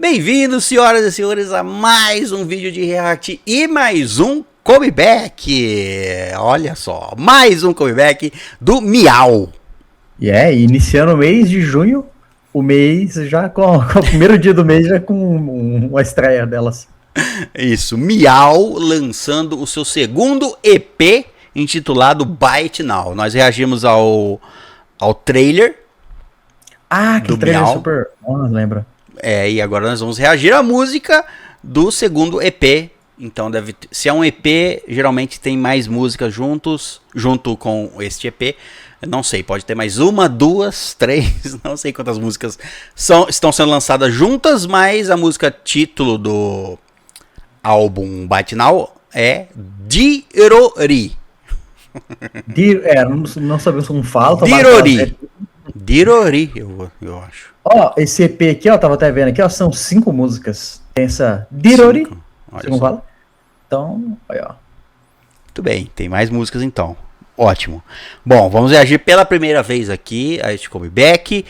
Bem-vindos, senhoras e senhores, a mais um vídeo de react e mais um comeback. Olha só, mais um comeback do Miau. Iniciando o mês de junho, o mês já com o primeiro dia do mês já com uma estreia delas. Isso, Miau lançando o seu segundo EP intitulado Bite Now. Nós reagimos ao trailer. Ah, que trailer Miau. super... lembra. E agora nós vamos reagir à música do segundo EP. Então, se é um EP, geralmente tem mais músicas junto com este EP. Não sei, pode ter mais uma, duas, três, não sei quantas músicas estão sendo lançadas juntas, mas a música título do álbum Bite Now é Dirori. Não sabemos como fala. Dirori, eu acho. Esse EP aqui, tava até vendo aqui, são 5 músicas. Tem essa Dirori, como fala. Então, aí, Muito bem, tem mais músicas então. Ótimo. Bom, vamos reagir pela primeira vez aqui a este comeback.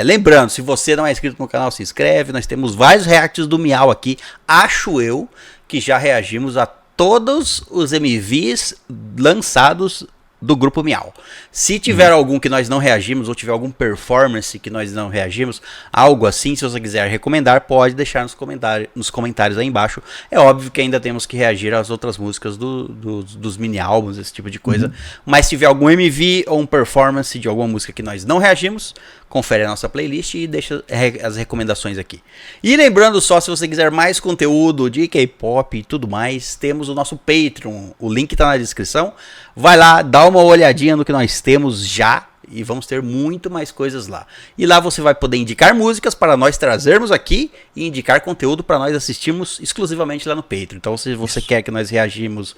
Lembrando, se você não é inscrito no canal, se inscreve. Nós temos vários reacts do Miau aqui. Acho eu que já reagimos a todos os MVs lançados do grupo Miau. Se tiver algum que nós não reagimos, ou tiver algum performance que nós não reagimos, algo assim, se você quiser recomendar, pode deixar nos comentários aí embaixo. É óbvio que ainda temos que reagir às outras músicas dos mini álbuns, esse tipo de coisa. Mas se tiver algum MV ou um performance de alguma música que nós não reagimos, confere a nossa playlist e deixa as recomendações aqui. E lembrando só, se você quiser mais conteúdo de K-pop e tudo mais, temos o nosso Patreon. O link tá na descrição. Vai lá, dá uma olhadinha no que nós temos já e vamos ter muito mais coisas lá. E lá você vai poder indicar músicas para nós trazermos aqui e indicar conteúdo para nós assistirmos exclusivamente lá no Patreon. Então, se você quer que nós reagimos,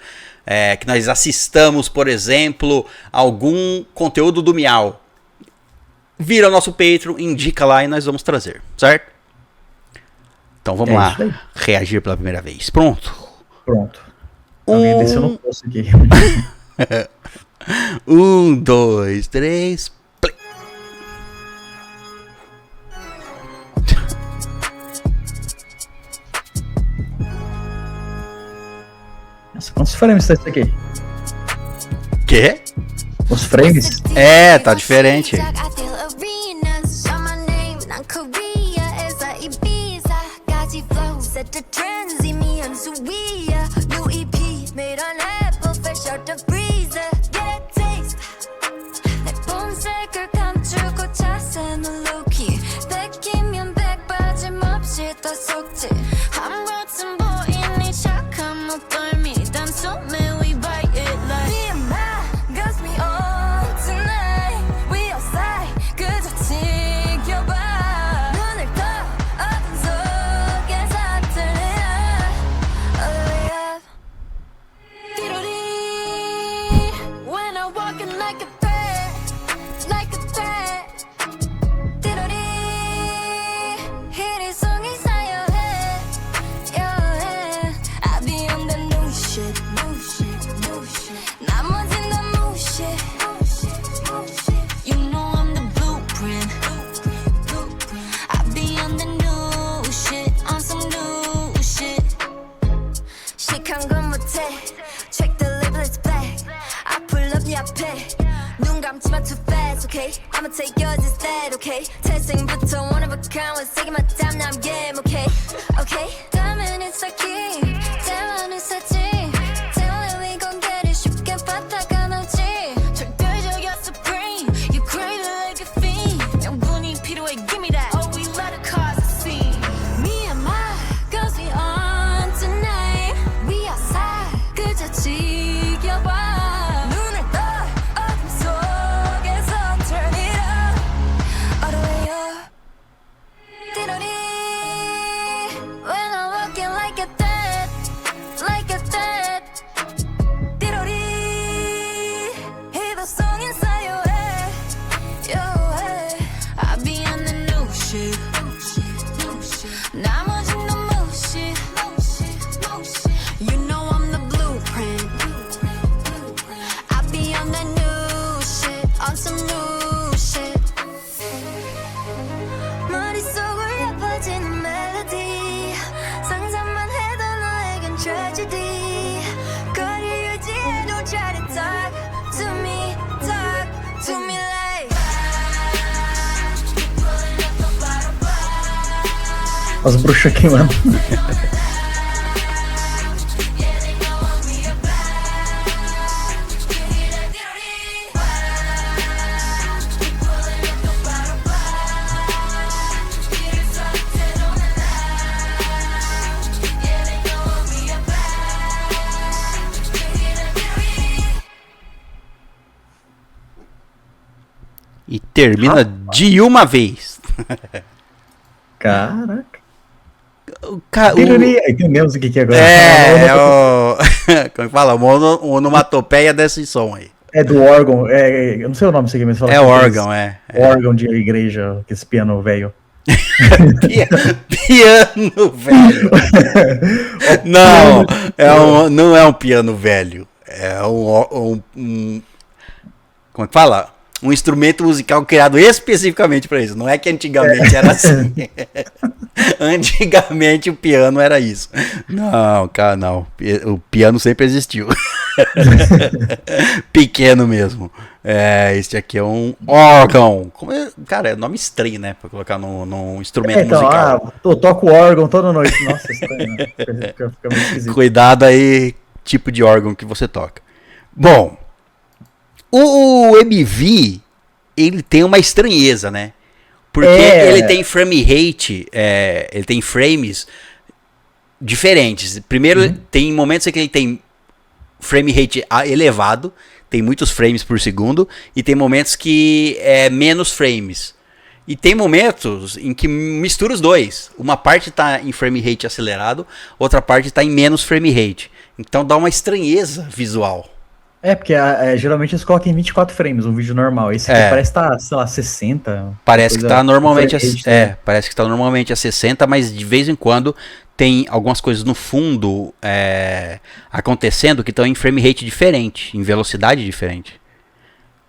que nós assistamos, por exemplo, algum conteúdo do Miau, vira o nosso Patreon, indica lá e nós vamos trazer, certo? Então vamos lá, reagir pela primeira vez. Pronto? Pronto. Alguém desceu no poço aqui. 1, 2, 3, play. Nossa, quantos frames tá isso aqui? Quê? Os frames? Tá diferente. I'ma take yours instead, okay? 태생부터 one of a kind, was taking my time, now I'm game, okay? Okay? 다음엔 it's a key, 대화는 사지, 대화는 we gon' get it, 쉽게 받다가 넘지. 절대적이야 supreme, you crazy like a fiend. 명분이 필요해, give me that. Oh, we let it cause a scene. Me and my girls, we on tonight. We outside, 그저 지겨봐. some new shit. 머릿속을 아파지는 talk to me like. As bruxas queimando. E termina de uma vez. Caraca. O Entendemos o que é agora. como é que fala? Onomatopeia desse som aí. É do órgão, eu não sei o nome disso aqui, mas fala É que órgão, órgão de igreja, que esse piano velho. Piano velho. Não é um piano velho. É como é que fala? Um instrumento musical criado especificamente para isso. Não é que antigamente era assim. Antigamente o piano era isso. Não, cara, não. O piano sempre existiu. Pequeno mesmo. Este aqui é um órgão. Cara, é nome estranho, né? Pra colocar num instrumento musical. Eu toco órgão toda noite. Nossa, estranho, né? Fica muito esquisito. Cuidado aí, tipo de órgão que você toca. Bom, o MV, ele tem uma estranheza, né? Porque ele tem frame rate, ele tem frames diferentes. Primeiro, tem momentos em que ele tem frame rate elevado, tem muitos frames por segundo, e tem momentos que é menos frames. E tem momentos em que mistura os dois. Uma parte está em frame rate acelerado, outra parte está em menos frame rate. Então dá uma estranheza visual. Porque geralmente eles colocam em 24 frames, um vídeo normal. Esse aqui parece que tá, sei lá, 60. Parece que tá normalmente parece que tá normalmente a 60, mas de vez em quando tem algumas coisas no fundo acontecendo que estão em frame rate diferente, em velocidade diferente.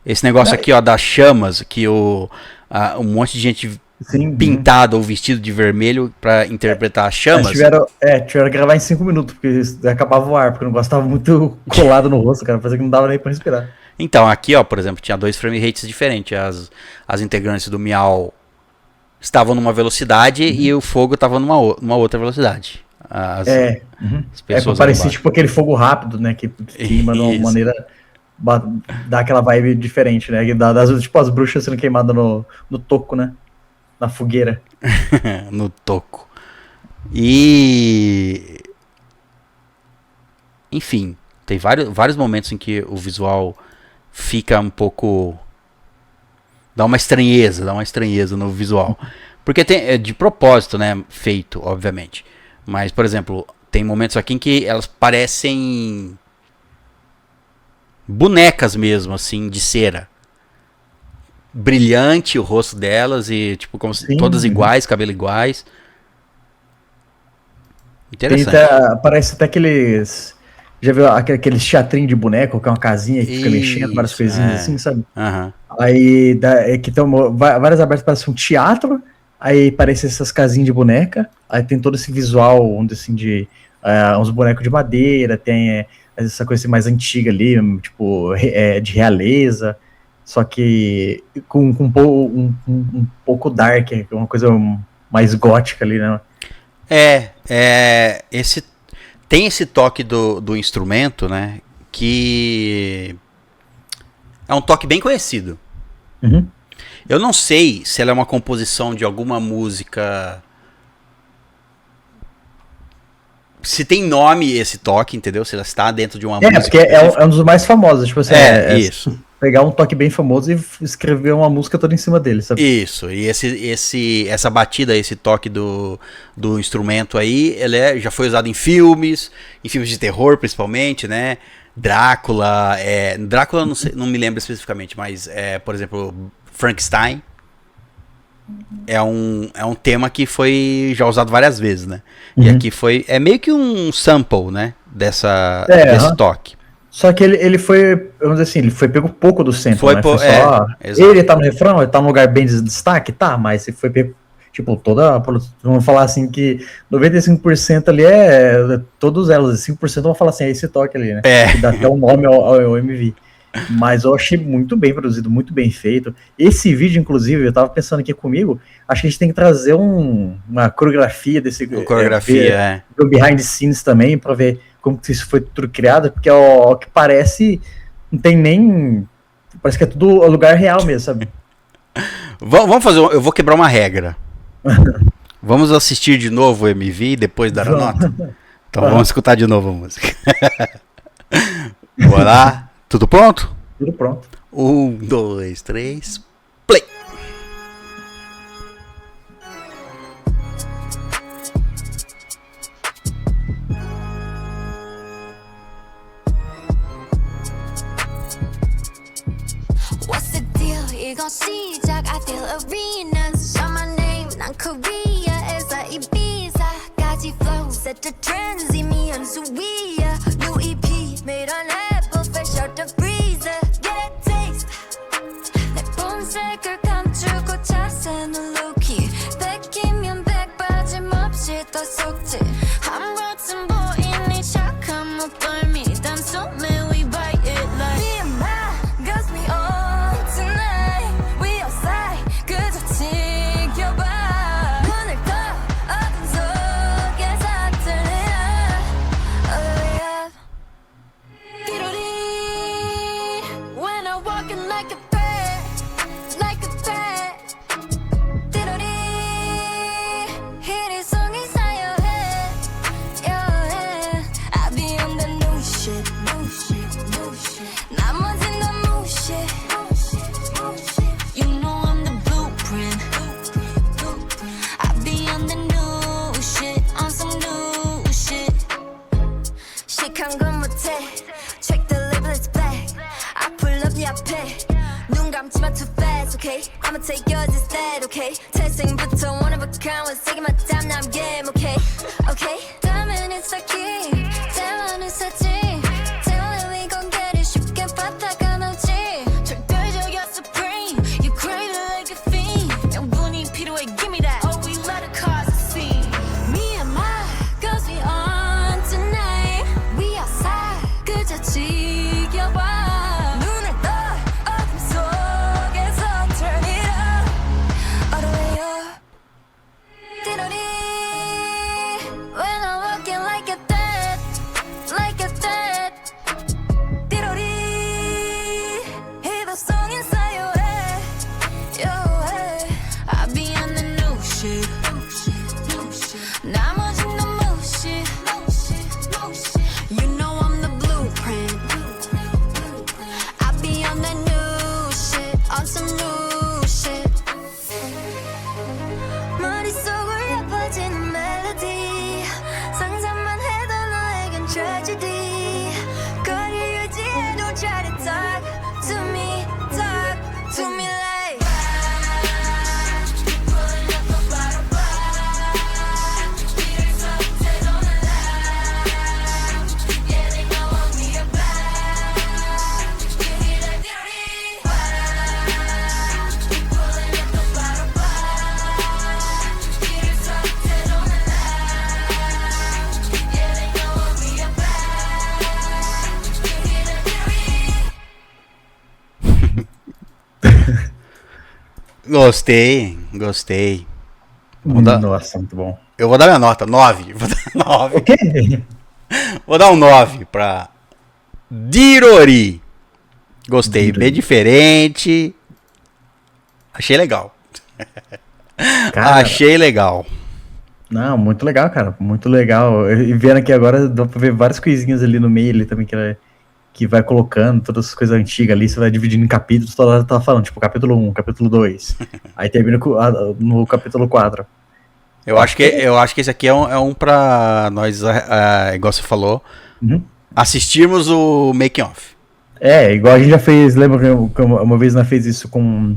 Esse negócio aqui, ó, das chamas, que um monte de gente pintado ou vestido de vermelho pra interpretar as chamas. Tiveram que gravar em 5 minutos, porque acabava o ar, porque não gostava muito colado no rosto, cara. Parecia que não dava nem pra respirar. Então, aqui, ó, por exemplo, tinha 2 frame rates diferentes. As integrantes do Miau estavam numa velocidade e o fogo estava numa outra velocidade. As pessoas parecia tipo aquele fogo rápido, né? Que queima de uma maneira. Dá aquela vibe diferente, né? Às vezes, tipo, as bruxas sendo queimadas no toco, né? Na fogueira. No toco. E... Enfim, tem vários momentos em que o visual fica um pouco... Dá uma estranheza no visual. Porque é de propósito, né? Feito, obviamente. Mas, por exemplo, tem momentos aqui em que elas parecem bonecas mesmo, assim, de cera. Brilhante o rosto delas e tipo como se todas iguais, cabelo iguais. Interessante. Parece até aqueles... Já viu aqueles teatrinhos de boneco, que é uma casinha que fica mexendo, várias coisinhas assim, sabe? Aí que tem várias abertas, parece um teatro, aí parece essas casinhas de boneca, aí tem todo esse visual onde assim de uns bonecos de madeira, tem essa coisa mais antiga ali, tipo de realeza. Só que com um pouco dark, uma coisa mais gótica ali, né? Tem esse toque do instrumento, né? Que é um toque bem conhecido. Eu não sei se ela é uma composição de alguma música. Se tem nome esse toque, entendeu? Se ela está dentro de uma música. Porque é um dos mais famosos, tipo assim. Isso. Pegar um toque bem famoso e escrever uma música toda em cima dele, sabe? Isso, e essa batida, esse toque do instrumento aí, ele já foi usado em filmes de terror principalmente, né? Drácula, Drácula não me lembro especificamente, mas por exemplo, Frankenstein é um tema que foi já usado várias vezes, né? E aqui é meio que um sample, né? Desse toque. Só que ele foi, vamos dizer assim, ele foi pego pouco do centro, né? Exato. Ele tá no refrão, ele tá num lugar bem de destaque, tá, mas ele foi pego, tipo, vamos falar assim que 95% ali todos elas, 5% vão falar assim, é esse toque ali, né? Que dá até o nome ao MV. Mas eu achei muito bem produzido, muito bem feito. Esse vídeo, inclusive, eu tava pensando aqui comigo, acho que a gente tem que trazer uma coreografia desse... Do behind the scenes também, pra ver como que isso foi tudo criado, porque o que parece, não tem nem... Parece que é tudo lugar real mesmo, sabe? Vamos fazer, eu vou quebrar uma regra. Vamos assistir de novo o MV e depois dar a nota? Então vamos escutar de novo a música. Bora lá. Tudo pronto? Tudo pronto. 1, 2, 3, play! What's the deal? 이건 시작. I feel arenas. Shout my name. 난 Korea에서 Ibiza까지 flow. Set the trends. 이미 연수 위야. New EP made on Apple. Fresh out the freezer. Get a taste. 내 본색을 감추고 자세는 low-key. 백이면 백 빠짐없이 더 속지. 한 번쯤 보이니 착한 목덜미. 단숨에 we bite it like me and my girls we on tonight. We outside 그저 지켜봐. 눈을 떠 어둠 속에서 turn it up. All the way up. 띠로리. When I'm walking like a threat, like a threat. 띠로리. 희리송이 쌓여해, yeah. I be on the new shit, new shit, new shit. 나머진 다 무시해. You know I'm the blueprint. I be on the new shit, on some new shit. 시크한 건 못해. Check the label, it's black. I pull up 네 앞에. 눈 감지마 too fast, okay? I'ma take yours instead, okay? 태생부터 one of a kind. Was taking my time, now I'm game, okay? Okay? 다음엔 it's like it. 대화는 사지. 대화는 we gon' get it. 쉽게 받다가 넘지. 절대적이야 supreme. You crave it like a fiend. 양분이 필요해, give me that. Oh, we let it cause a scene. Me and my girls, we on tonight. We outside, 그저 지켜봐. 눈을 떠 어둠 속에서 turn it up. All the way up. 띠로리. When I'm walking like a threat, like a threat. 띠로리. 희도성 인사요해, yeah. I be on the new shit. 나머진 다 무시. You know I'm the blueprint. I be on the new shit, on some new shit. 머릿속을 옅어지는 멜로디. 상상만 해도 너에겐 tragedy. 거리를 유지해도 try to talk to me like Gostei. Nossa, muito bom. Eu vou dar minha nota, 9. Vou dar 9. O quê? Vou dar um 9 pra Dirori. Gostei, Dirori. bem diferente. Achei legal. Cara, Achei legal. não, muito legal, cara. Muito legal. E vendo aqui agora, dá pra ver várias coisinhas ali no meio ali também que vai colocando todas as coisas antigas ali, você vai dividindo em capítulos, toda hora tá falando, tipo, capítulo 1, capítulo 2. Aí termina no capítulo 4. Eu acho que esse aqui é um pra nós, igual você falou, assistirmos o making off. É, igual a gente já fez, lembra que uma vez nós fez isso com...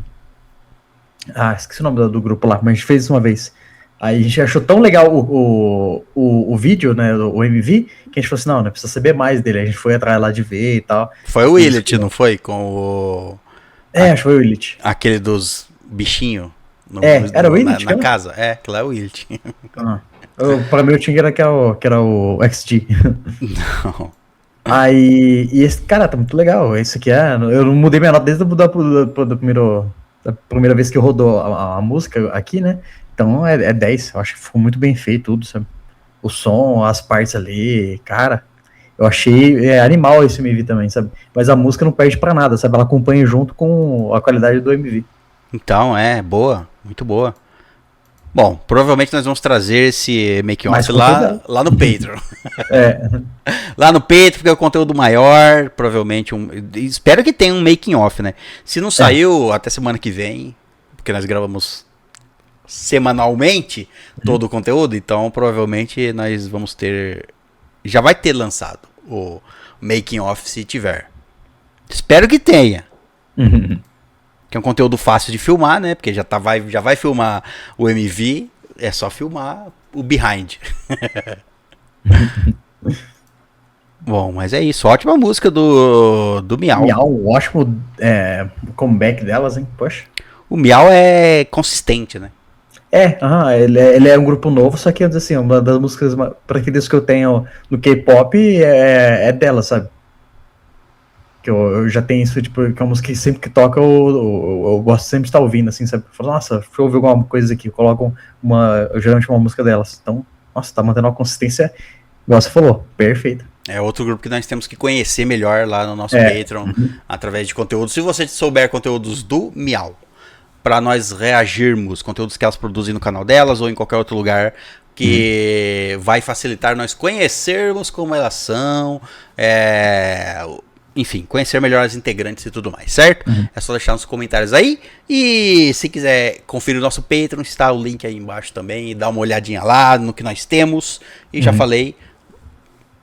Ah, esqueci o nome do grupo lá, mas a gente fez isso uma vez. Aí a gente achou tão legal o vídeo, né, o MV, que a gente falou assim, não precisa saber mais dele. A gente foi atrás lá de ver e tal. Foi o Willet, não foi? Com o... acho que foi o Willet. Aquele dos bichinhos. Era o Willet? Na casa. É, aquilo é o Willet. Pra mim eu tinha que era o XG. Não. Aí, e esse, cara, tá muito legal. Esse aqui eu não mudei minha nota desde da primeira vez que rodou a música aqui, né? Então é 10. Eu acho que ficou muito bem feito tudo, sabe? O som, as partes ali, cara. Eu achei animal esse MV também, sabe? Mas a música não perde pra nada, sabe? Ela acompanha junto com a qualidade do MV. Então, boa, muito boa. Bom, provavelmente nós vamos trazer esse making-off lá no Patreon. Lá no Patreon, porque é o conteúdo maior, provavelmente espero que tenha um making-off, né? Se não saiu, até semana que vem, porque nós gravamos semanalmente todo o conteúdo, então provavelmente nós vamos ter... Já vai ter lançado o making-off se tiver. Espero que tenha. Que é um conteúdo fácil de filmar, né? Porque já vai filmar o MV, é só filmar o behind. Bom, mas é isso. Ótima música do Miau. Miau, ótimo comeback delas, hein? Poxa. O Miau é consistente, né? Ele é um grupo novo, só que assim, uma das músicas preferidas que eu tenho no K-pop é dela, sabe? Que eu já tenho isso, tipo, que é uma música que sempre que toca eu gosto sempre de estar ouvindo, assim, sabe? Eu falo, nossa, deixa eu ouvir alguma coisa aqui, colocam geralmente uma música delas. Então, nossa, tá mantendo uma consistência, igual você falou, perfeita. É outro grupo que nós temos que conhecer melhor lá no nosso Patreon, através de conteúdo. Se você souber conteúdos do Miau, para nós reagirmos, conteúdos que elas produzem no canal delas ou em qualquer outro lugar, que vai facilitar nós conhecermos como elas são, enfim, conhecer melhor as integrantes e tudo mais, certo? É só deixar nos comentários aí. E se quiser conferir o nosso Patreon, está o link aí embaixo também. E dá uma olhadinha lá no que nós temos. E já falei,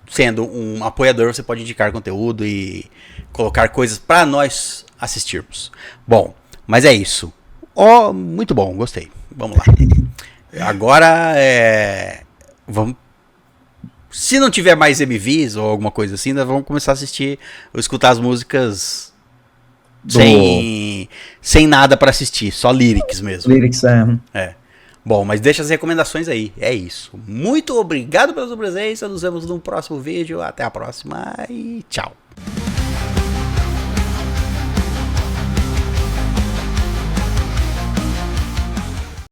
sendo um apoiador, você pode indicar conteúdo e colocar coisas para nós assistirmos. Bom, mas é isso. Muito bom, gostei. Vamos lá. Agora, vamos... Se não tiver mais MVs ou alguma coisa assim, nós vamos começar a assistir ou escutar as músicas sem nada pra assistir, só lyrics mesmo. Lyrics, Bom, mas deixa as recomendações aí, é isso. Muito obrigado pela sua presença, nos vemos no próximo vídeo, até a próxima e tchau.